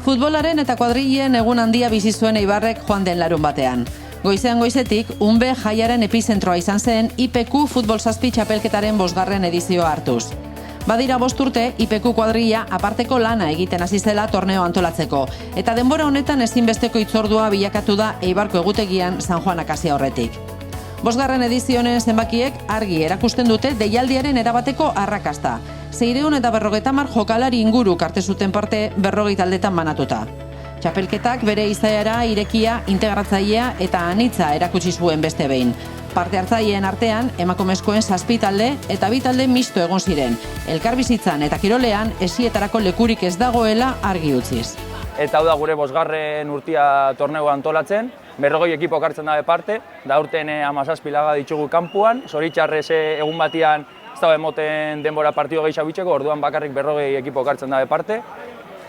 Futbolaren eta kuadrilen egun handia bizi zuen Eibarrek joan den larun batean. Goizean goizetik, unbe jaiaren epizentroa izan zen IPQ Futbol 7 txapelketaren 5. edizioa hartuz. Badira 5 urte, IPQ kuadrilla aparteko lana egiten hasi zela torneo antolatzeko, eta denbora honetan ezinbesteko hitzordua bilakatu da Eibarko egutegian San Juan akazia horretik. 5. edizionen zenbakiek argi erakusten dute deialdiaren erabateko arrakasta. 650 jokalari inguru karte zuten parte 40 taldetan banatuta. Txapelketak bere izaera irekia, integratzailea eta anitza erakutsi zuen beste behin. Parte hartzaileen artean, emakumezkoen 7 talde eta 2 talde misto egon ziren. Elkarbizitzan eta kirolean esietarako lekurik ez dagoela argi utziz. Eta hau da gure 5. urtia torneo antolatzen, 40 ekipo hartzen dabe parte, da urten 17 laga ditugu kanpuan, zoritxarrez egun batian ez dago emoten denbora partido gehiago bitxeko, orduan bakarrik 40 ekipo hartzen dabe parte.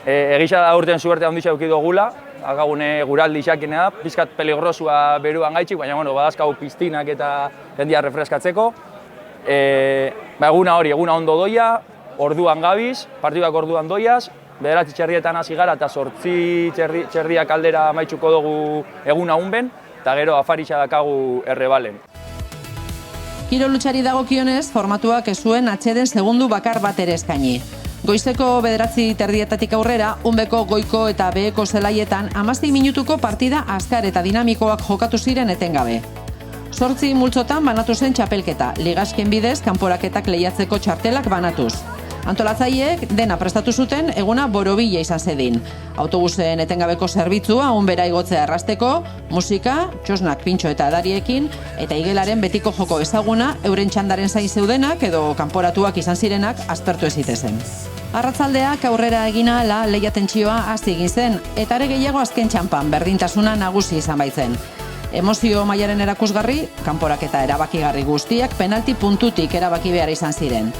Egisa da urten zuerte handitza eduki dugula, agagune guraldi xakine da, pizkat peligrosua beruan gaitxik, baina badazkau piztinak eta jendia refreskatzeko. Eguna ondo doia, orduan gabiz, partiduak orduan doiaz, 9 txerrietan hasi gara eta 8 txerriak aldera amaitzuko dugu eguna unben, eta gero afaritza dakagu errebalen. Kirolutxari dagokionez, formatuak ez zuen atxeden segundu bakar bat ere eskaini. Goizeko 9:30 aurrera, unbeko goiko eta beheko zelaietan 16 minutuko partida azkar eta dinamikoak jokatu ziren etengabe. 8 multzotan banatu zen txapelketa, ligasken bidez kanporaketak lehiatzeko txartelak banatuz. Antolatzaileek dena prestatu zuten eguna borobila izan zedin. Autobusen etengabeko zerbitzua unbera igotzea errazteko, musika, txosnak, pintxo eta edariekin, eta igelaren betiko joko ezaguna euren txandaren zain zeudenak edo kanporatuak izan zirenak aspertu ez zitezen. Arratzaldeak aurrera egina ala lehia tentsioa hasi egin zen, eta are gehiago azken txanpan berdintasuna nagusi izan baitzen. Emozio mailaren erakusgarri, kanporaketa erabakigarri guztiak penalti puntutik erabaki behar izan ziren.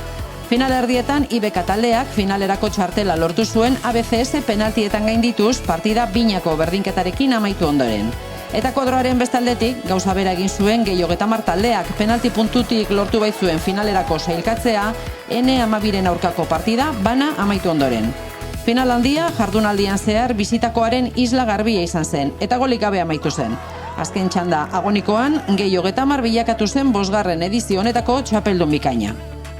Final erdietan, IBK taldeak finalerako txartela lortu zuen ABCS penaltietan gaindituz partida binako berdinketarekin amaitu ondoren. Eta kuadroaren bestaldetik, gauza bera egin zuen Gehi-30 taldeak penalti puntutik lortu baitzuen finalerako sailkatzea, N12 aurkako partida bana amaitu ondoren. Final handia, jardunaldian zehar bizitakoaren isla garbia izan zen, eta golik gabe amaitu zen. Azken txanda agonikoan, Gehi-30 bilakatu zen 5. edizio honetako txapeldun bikaina.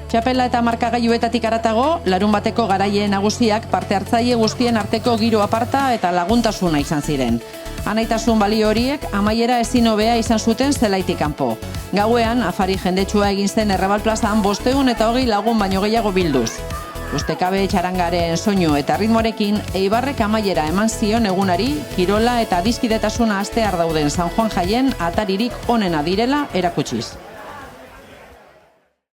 Txapela eta markagailuetatik haratago, larun bateko garaien nagusiak parte hartzaile guztien arteko giro aparta eta laguntasuna izan ziren. Anaitasun balio horiek amaiera ezin hobea izan zuten zelaitik kanpo. Gauean, afari jendetsua egin zen Errebal plazan 520 lagun baino gehiago bilduz. Ustekabe txarangaren soinu eta ritmorekin, Eibarrek amaiera eman zion egunari, kirola eta dizkidetasuna astear dauden San Juan jaien ataririk onena direla erakutsiz.